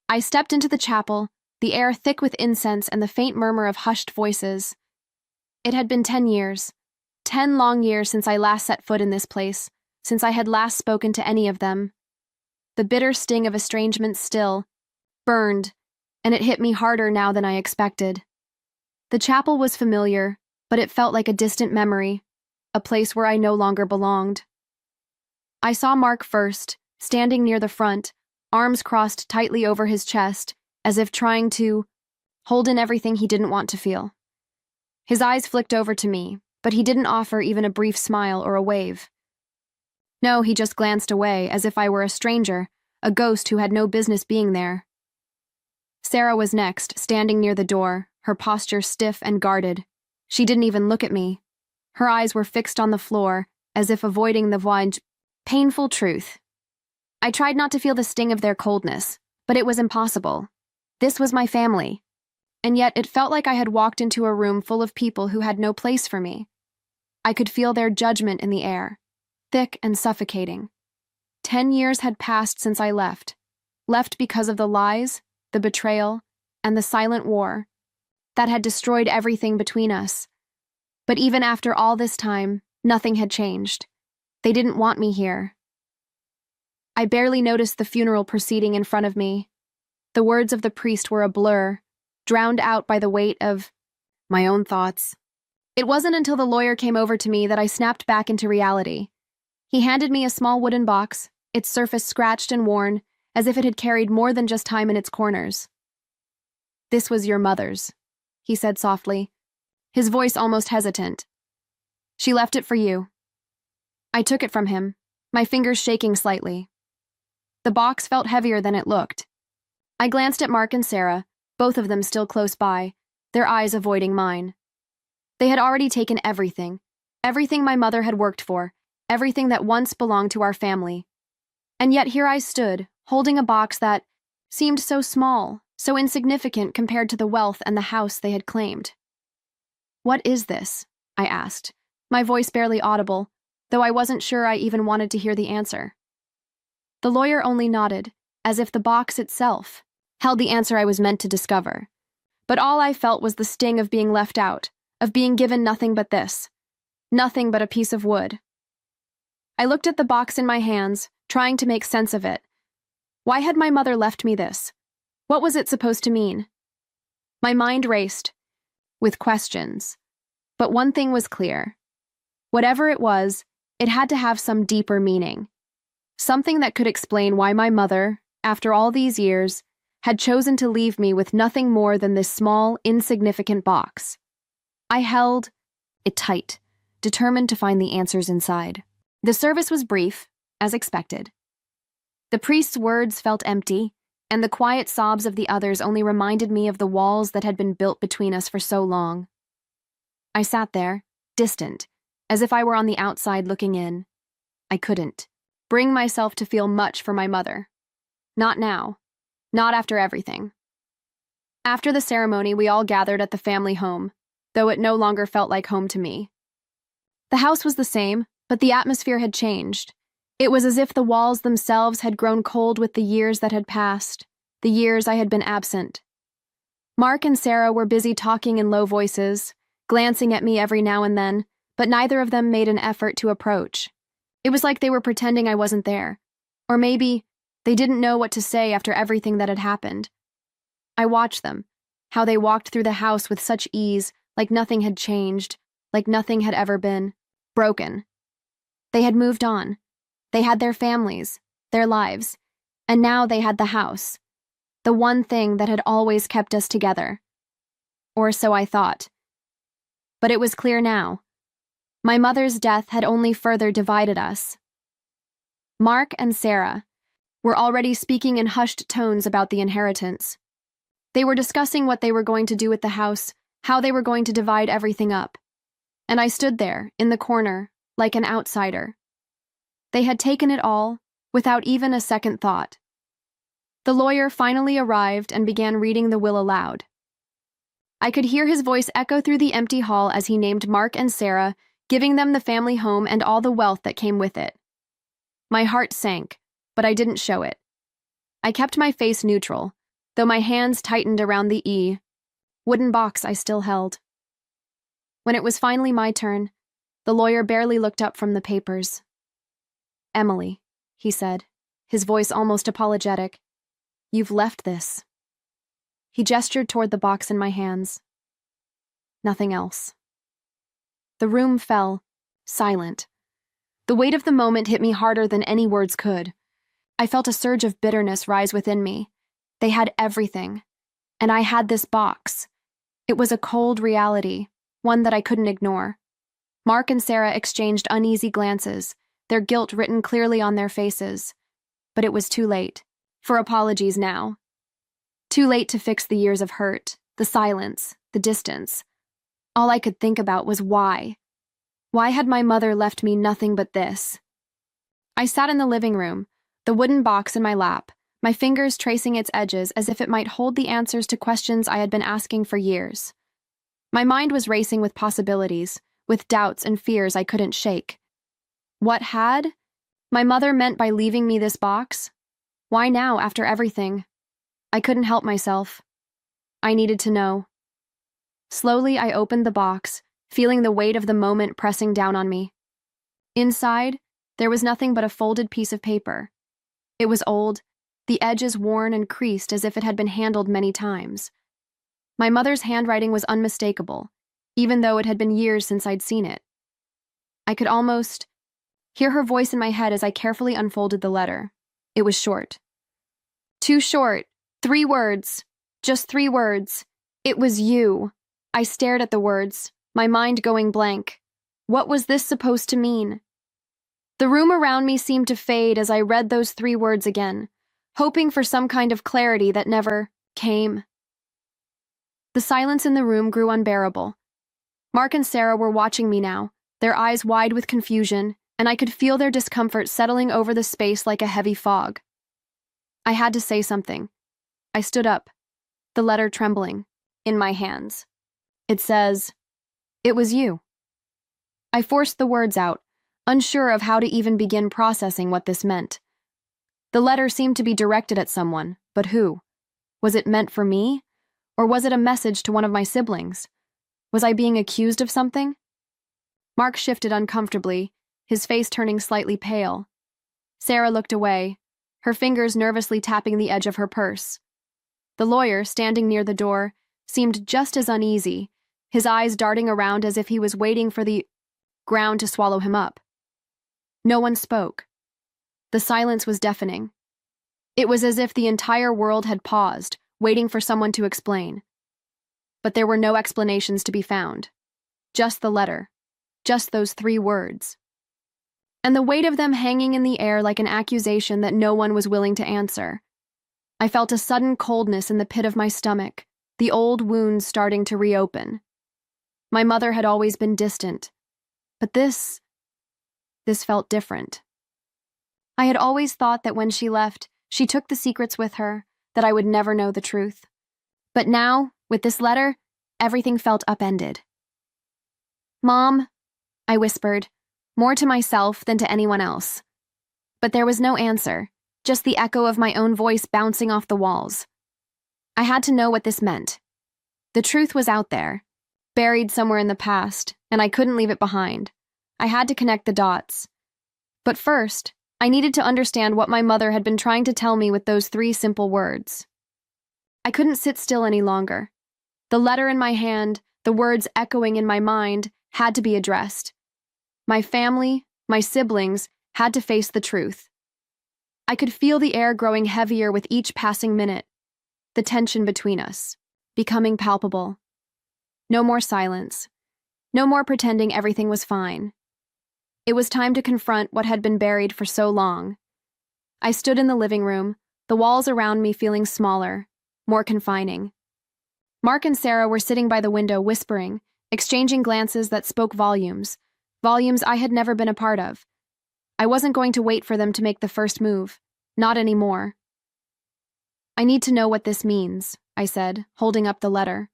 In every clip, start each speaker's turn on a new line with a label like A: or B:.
A: I stepped into the chapel, the air thick with incense and the faint murmur of hushed voices. It had been 10 years. 10 long years since I last set foot in this place, since I had last spoken to any of them. The bitter sting of estrangement still burned, and it hit me harder now than I expected. The chapel was familiar, but it felt like a distant memory, a place where I no longer belonged. I saw Mark first, standing near the front, arms crossed tightly over his chest, as if trying to hold in everything he didn't want to feel. His eyes flicked over to me, but he didn't offer even a brief smile or a wave. No, he just glanced away, as if I were a stranger, a ghost who had no business being there. Sarah was next, standing near the door, her posture stiff and guarded. She didn't even look at me. Her eyes were fixed on the floor, as if avoiding the painful truth. I tried not to feel the sting of their coldness, but it was impossible. This was my family. And yet it felt like I had walked into a room full of people who had no place for me. I could feel their judgment in the air, thick and suffocating. 10 years had passed since I left because of the lies, the betrayal, and the silent war that had destroyed everything between us. But even after all this time, nothing had changed. They didn't want me here. I barely noticed the funeral proceeding in front of me. The words of the priest were a blur, drowned out by the weight of my own thoughts. It wasn't until the lawyer came over to me that I snapped back into reality. He handed me a small wooden box, its surface scratched and worn, as if it had carried more than just time in its corners. "This was your mother's," he said softly, his voice almost hesitant. "She left it for you." I took it from him, my fingers shaking slightly. The box felt heavier than it looked. I glanced at Mark and Sarah, both of them still close by, their eyes avoiding mine. They had already taken everything my mother had worked for, everything that once belonged to our family. And yet here I stood, holding a box that seemed so small, so insignificant compared to the wealth and the house they had claimed. "What is this?" I asked, my voice barely audible, though I wasn't sure I even wanted to hear the answer. The lawyer only nodded, as if the box itself held the answer I was meant to discover. But all I felt was the sting of being left out, of being given nothing but this, nothing but a piece of wood. I looked at the box in my hands, trying to make sense of it. Why had my mother left me this? What was it supposed to mean? My mind raced, with questions. But one thing was clear. Whatever it was, it had to have some deeper meaning. Something that could explain why my mother, after all these years, had chosen to leave me with nothing more than this small, insignificant box. I held it tight, determined to find the answers inside. The service was brief, as expected. The priest's words felt empty, and the quiet sobs of the others only reminded me of the walls that had been built between us for so long. I sat there, distant, as if I were on the outside looking in. I couldn't bring myself to feel much for my mother. Not now. Not after everything. After the ceremony, we all gathered at the family home, though it no longer felt like home to me. The house was the same, but the atmosphere had changed. It was as if the walls themselves had grown cold with the years that had passed, the years I had been absent. Mark and Sarah were busy talking in low voices, glancing at me every now and then, but neither of them made an effort to approach. It was like they were pretending I wasn't there. Or maybe they didn't know what to say after everything that had happened. I watched them, how they walked through the house with such ease, like nothing had changed, like nothing had ever been broken. They had moved on. They had their families, their lives, and now they had the house, the one thing that had always kept us together. Or so I thought. But it was clear now. My mother's death had only further divided us. Mark and Sarah were already speaking in hushed tones about the inheritance. They were discussing what they were going to do with the house, how they were going to divide everything up. And I stood there, in the corner, like an outsider. They had taken it all, without even a second thought. The lawyer finally arrived and began reading the will aloud. I could hear his voice echo through the empty hall as he named Mark and Sarah, giving them the family home and all the wealth that came with it. My heart sank, but I didn't show it. I kept my face neutral, though my hands tightened around the wooden box I still held. When it was finally my turn, the lawyer barely looked up from the papers. "Emily," he said, his voice almost apologetic, "you've left this." He gestured toward the box in my hands. Nothing else. The room fell, silent. The weight of the moment hit me harder than any words could. I felt a surge of bitterness rise within me. They had everything, and I had this box. It was a cold reality, one that I couldn't ignore. Mark and Sarah exchanged uneasy glances, their guilt written clearly on their faces. But it was too late for apologies now. Too late to fix the years of hurt, the silence, the distance. All I could think about was why. Why had my mother left me nothing but this? I sat in the living room, the wooden box in my lap, my fingers tracing its edges as if it might hold the answers to questions I had been asking for years. My mind was racing with possibilities, with doubts and fears I couldn't shake. What had my mother meant by leaving me this box? Why now, after everything? I couldn't help myself. I needed to know. Slowly, I opened the box, feeling the weight of the moment pressing down on me. Inside, there was nothing but a folded piece of paper. It was old, the edges worn and creased as if it had been handled many times. My mother's handwriting was unmistakable, even though it had been years since I'd seen it. I could almost hear her voice in my head as I carefully unfolded the letter. It was short. Too short. 3 words. Just 3 words. It was you. I stared at the words, my mind going blank. What was this supposed to mean? The room around me seemed to fade as I read those 3 words again, hoping for some kind of clarity that never came. The silence in the room grew unbearable. Mark and Sarah were watching me now, their eyes wide with confusion, and I could feel their discomfort settling over the space like a heavy fog. I had to say something. I stood up, the letter trembling, in my hands. It says, "It was you." I forced the words out, unsure of how to even begin processing what this meant. The letter seemed to be directed at someone, but who? Was it meant for me? Or was it a message to one of my siblings? Was I being accused of something? Mark shifted uncomfortably, his face turning slightly pale. Sarah looked away, her fingers nervously tapping the edge of her purse. The lawyer, standing near the door, seemed just as uneasy, his eyes darting around as if he was waiting for the ground to swallow him up. No one spoke. The silence was deafening. It was as if the entire world had paused, waiting for someone to explain. But there were no explanations to be found. Just the letter. Just those 3 words. And the weight of them hanging in the air like an accusation that no one was willing to answer. I felt a sudden coldness in the pit of my stomach, the old wounds starting to reopen. My mother had always been distant, but this felt different. I had always thought that when she left, she took the secrets with her, that I would never know the truth. But now, with this letter, everything felt upended. "Mom," I whispered, more to myself than to anyone else. But there was no answer, just the echo of my own voice bouncing off the walls. I had to know what this meant. The truth was out there, buried somewhere in the past, and I couldn't leave it behind. I had to connect the dots. But first, I needed to understand what my mother had been trying to tell me with those 3 simple words. I couldn't sit still any longer. The letter in my hand, the words echoing in my mind, had to be addressed. My family, my siblings, had to face the truth. I could feel the air growing heavier with each passing minute, the tension between us, becoming palpable. No more silence. No more pretending everything was fine. It was time to confront what had been buried for so long. I stood in the living room, the walls around me feeling smaller, more confining. Mark and Sarah were sitting by the window whispering, exchanging glances that spoke volumes, volumes I had never been a part of. I wasn't going to wait for them to make the first move, not anymore. "I need to know what this means," I said, holding up the letter.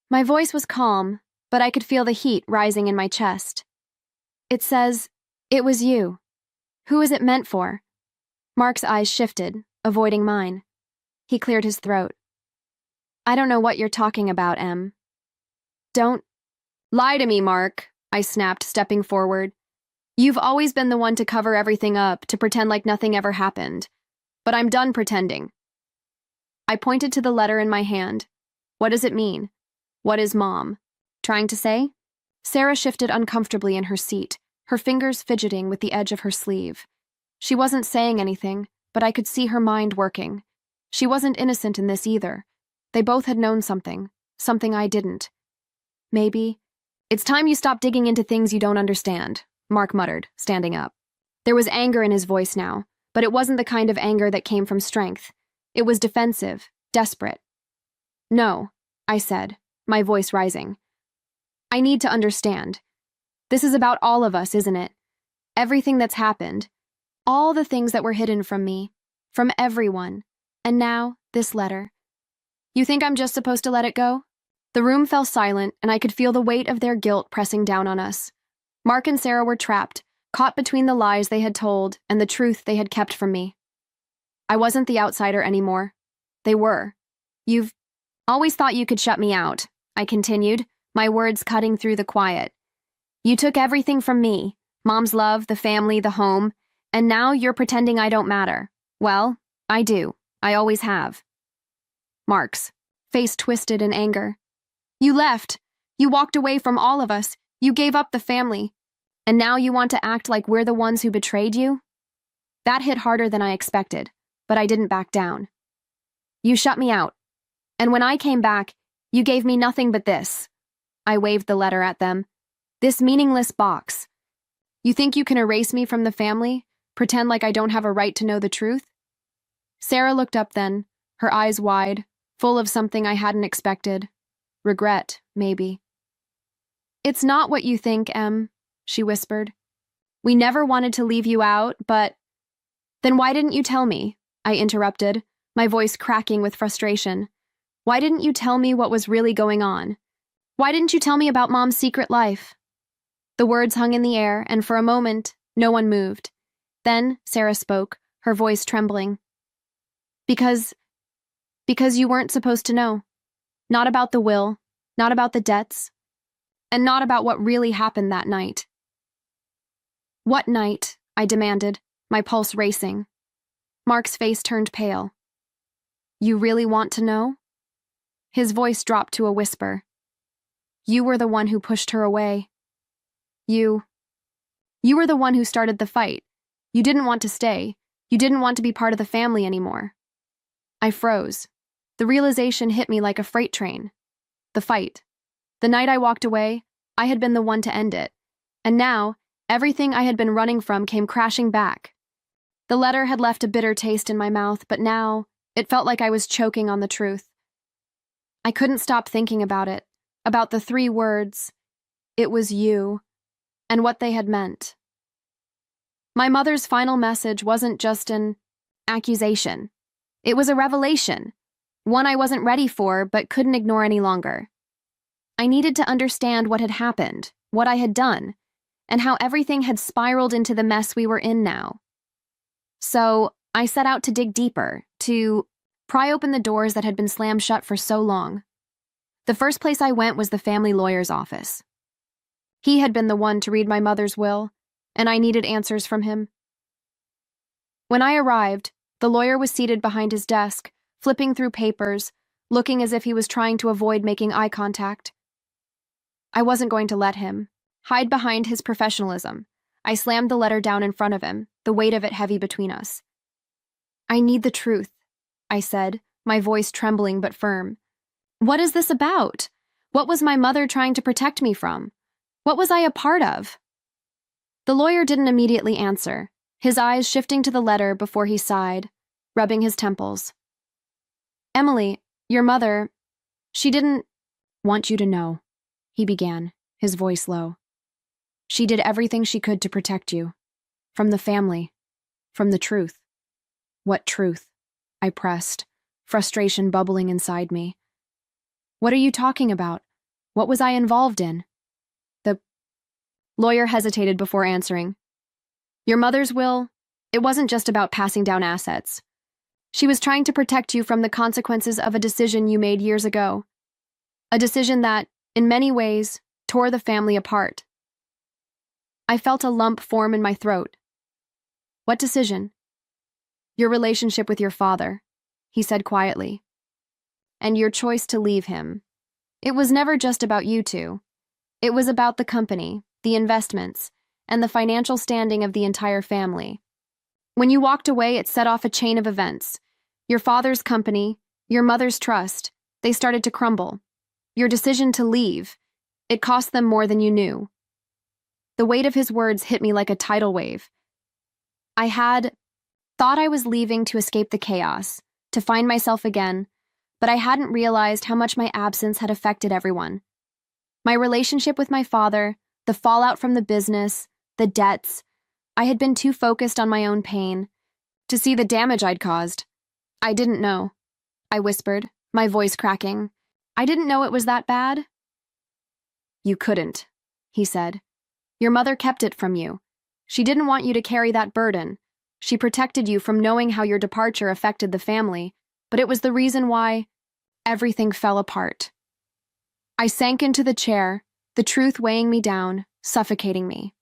A: My voice was calm, but I could feel the heat rising in my chest. "It says, 'It was you.' Who is it meant for?" Mark's eyes shifted, avoiding mine. He cleared his throat. I don't know what you're talking about, Em. Don't lie to me, Mark, I snapped, stepping forward. You've always been the one to cover everything up, to pretend like nothing ever happened. But I'm done pretending. I pointed to the letter in my hand. What does it mean? What is Mom trying to say? Sarah shifted uncomfortably in her seat, her fingers fidgeting with the edge of her sleeve. She wasn't saying anything, but I could see her mind working. She wasn't innocent in this either. They both had known something I didn't. Maybe. It's time you stop digging into things you don't understand, Mark muttered, standing up. There was anger in his voice now, but it wasn't the kind of anger that came from strength. It was defensive, desperate. No, I said, my voice rising. I need to understand. This is about all of us, isn't it? Everything that's happened. All the things that were hidden from me. From everyone. And now, this letter. You think I'm just supposed to let it go? The room fell silent, and I could feel the weight of their guilt pressing down on us. Mark and Sarah were trapped, caught between the lies they had told and the truth they had kept from me. I wasn't the outsider anymore. They were. You've always thought you could shut me out, I continued, my words cutting through the quiet. You took everything from me, Mom's love, the family, the home, and now you're pretending I don't matter. Well, I do. I always have. Mark's face twisted in anger. You left. You walked away from all of us. You gave up the family. And now you want to act like we're the ones who betrayed you? That hit harder than I expected, but I didn't back down. You shut me out. And when I came back, you gave me nothing but this. I waved the letter at them. This meaningless box. You think you can erase me from the family? Pretend like I don't have a right to know the truth? Sarah looked up then, her eyes wide, full of something I hadn't expected. Regret, maybe. It's not what you think, Em, she whispered. We never wanted to leave you out, but... Then why didn't you tell me? I interrupted, my voice cracking with frustration. Why didn't you tell me what was really going on? Why didn't you tell me about Mom's secret life? The words hung in the air, and for a moment, no one moved. Then Sarah spoke, her voice trembling. Because you weren't supposed to know. Not about the will, not about the debts, and not about what really happened that night. What night? I demanded, my pulse racing. Mark's face turned pale. You really want to know? His voice dropped to a whisper. You were the one who pushed her away. You were the one who started the fight. You didn't want to stay. You didn't want to be part of the family anymore. I froze. The realization hit me like a freight train. The fight. The night I walked away, I had been the one to end it. And now, everything I had been running from came crashing back. The letter had left a bitter taste in my mouth, but now, it felt like I was choking on the truth. I couldn't stop thinking about it, about the 3 words, "It was you," and what they had meant. My mother's final message wasn't just an accusation. It was a revelation, one I wasn't ready for but couldn't ignore any longer. I needed to understand what had happened, what I had done, and how everything had spiraled into the mess we were in now. So I set out to dig deeper, to pry open the doors that had been slammed shut for so long. The first place I went was the family lawyer's office. He had been the one to read my mother's will, and I needed answers from him. When I arrived, the lawyer was seated behind his desk, flipping through papers, looking as if he was trying to avoid making eye contact. I wasn't going to let him hide behind his professionalism. I slammed the letter down in front of him, the weight of it heavy between us. I need the truth, I said, my voice trembling but firm. What is this about? What was my mother trying to protect me from? What was I a part of? The lawyer didn't immediately answer, his eyes shifting to the letter before he sighed, rubbing his temples. Emily, your mother, she didn't want you to know, he began, his voice low. She did everything she could to protect you. From the family. From the truth. What truth? I pressed, frustration bubbling inside me. What are you talking about? What was I involved in? The lawyer hesitated before answering. Your mother's will, it wasn't just about passing down assets. She was trying to protect you from the consequences of a decision you made years ago. A decision that, in many ways, tore the family apart. I felt a lump form in my throat. What decision? Your relationship with your father, he said quietly. And your choice to leave him. It was never just about you two. It was about the company, the investments, and the financial standing of the entire family. When you walked away, it set off a chain of events. Your father's company, your mother's trust, they started to crumble. Your decision to leave, it cost them more than you knew. The weight of his words hit me like a tidal wave. I had thought I was leaving to escape the chaos, to find myself again, but I hadn't realized how much my absence had affected everyone. My relationship with my father, the fallout from the business, the debts. I had been too focused on my own pain to see the damage I'd caused. I didn't know, I whispered, my voice cracking. I didn't know it was that bad. You couldn't, he said. Your mother kept it from you. She didn't want you to carry that burden. She protected you from knowing how your departure affected the family, but it was the reason why everything fell apart. I sank into the chair, the truth weighing me down, suffocating me.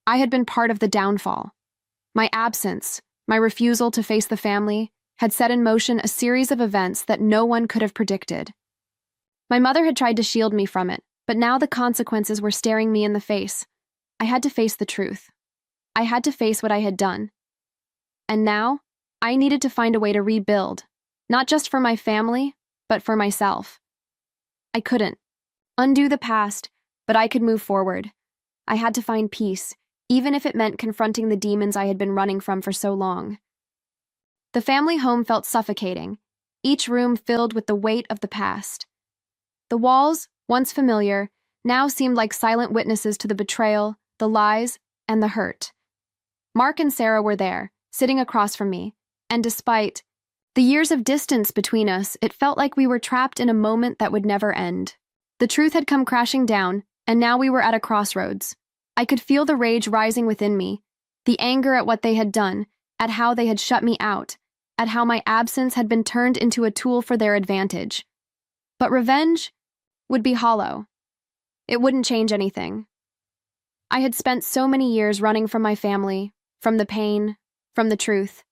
A: I had been part of the downfall. My absence, my refusal to face the family, had set in motion a series of events that no one could have predicted. My mother had tried to shield me from it, but now the consequences were staring me in the face. I had to face the truth. I had to face what I had done. And now, I needed to find a way to rebuild, not just for my family, but for myself. I couldn't undo the past, but I could move forward. I had to find peace, even if it meant confronting the demons I had been running from for so long. The family home felt suffocating, each room filled with the weight of the past. The walls, once familiar, now seemed like silent witnesses to the betrayal, the lies, and the hurt. Mark and Sarah were there, sitting across from me, and despite the years of distance between us, it felt like we were trapped in a moment that would never end. The truth had come crashing down, and now we were at a crossroads. I could feel the rage rising within me, the anger at what they had done, at how they had shut me out, at how my absence had been turned into a tool for their advantage. But revenge would be hollow. It wouldn't change anything. I had spent so many years running from my family, from the pain, from the truth.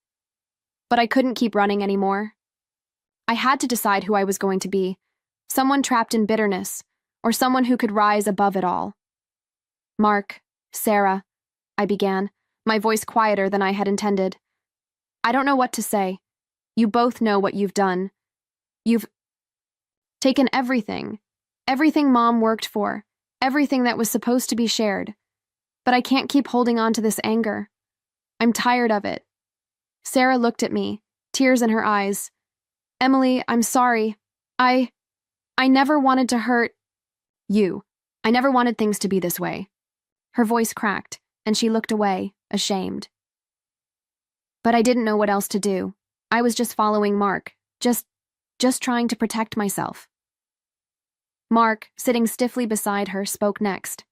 A: But I couldn't keep running anymore. I had to decide who I was going to be, someone trapped in bitterness, or someone who could rise above it all. Mark, Sarah, I began, my voice quieter than I had intended. I don't know what to say. You both know what you've done. You've taken everything Mom worked for, everything that was supposed to be shared. But I can't keep holding on to this anger. I'm tired of it. Sarah looked at me, tears in her eyes. Emily, I'm sorry. I never wanted to hurt you. I never wanted things to be this way. Her voice cracked, and she looked away, ashamed. But I didn't know what else to do. I was just following Mark, just trying to protect myself. Mark, sitting stiffly beside her, spoke next.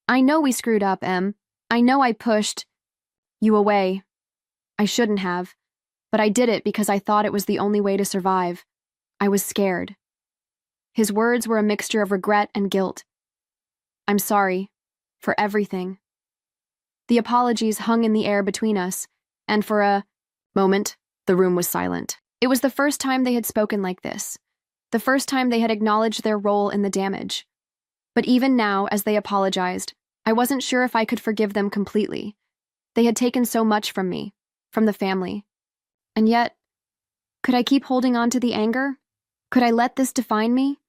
A: I know we screwed up, Em. I know I pushed you away. I shouldn't have, but I did it because I thought it was the only way to survive. I was scared. His words were a mixture of regret and guilt. I'm sorry for everything. The apologies hung in the air between us, and for a moment, the room was silent. It was the first time they had spoken like this, the first time they had acknowledged their role in the damage. But even now, as they apologized, I wasn't sure if I could forgive them completely. They had taken so much from me, from the family. And yet, could I keep holding on to the anger? Could I let this define me?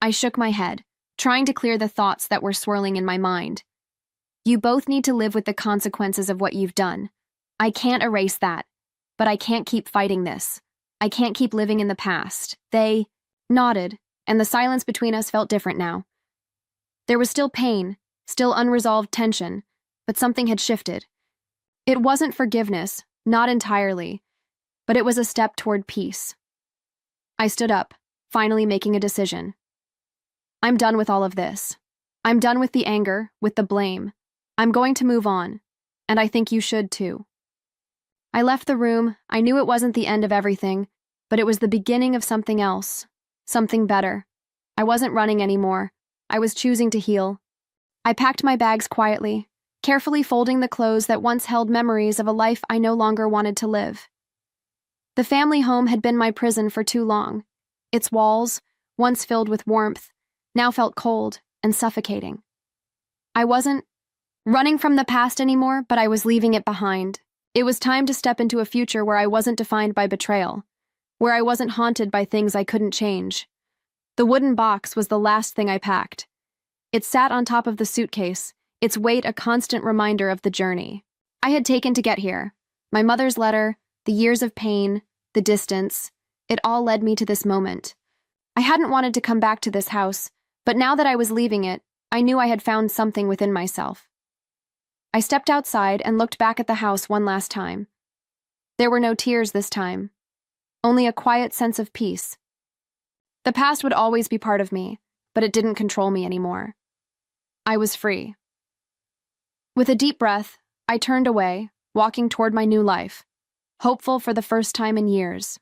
A: I shook my head, trying to clear the thoughts that were swirling in my mind. You both need to live with the consequences of what you've done. I can't erase that, but I can't keep fighting this. I can't keep living in the past. They nodded, and the silence between us felt different now. There was still pain, still unresolved tension, but something had shifted. It wasn't forgiveness, not entirely, but it was a step toward peace. I stood up, finally making a decision. I'm done with all of this. I'm done with the anger, with the blame. I'm going to move on, and I think you should too. I left the room. I knew it wasn't the end of everything, but it was the beginning of something else, something better. I wasn't running anymore. I was choosing to heal. I packed my bags quietly, carefully folding the clothes that once held memories of a life I no longer wanted to live. The family home had been my prison for too long. Its walls, once filled with warmth, now felt cold and suffocating. I wasn't running from the past anymore, but I was leaving it behind. It was time to step into a future where I wasn't defined by betrayal, where I wasn't haunted by things I couldn't change. The wooden box was the last thing I packed. It sat on top of the suitcase, its weight a constant reminder of the journey I had taken to get here. My mother's letter, the years of pain, the distance, it all led me to this moment. I hadn't wanted to come back to this house, but now that I was leaving it, I knew I had found something within myself. I stepped outside and looked back at the house one last time. There were no tears this time, only a quiet sense of peace. The past would always be part of me, but it didn't control me anymore. I was free. With a deep breath, I turned away, walking toward my new life, hopeful for the first time in years.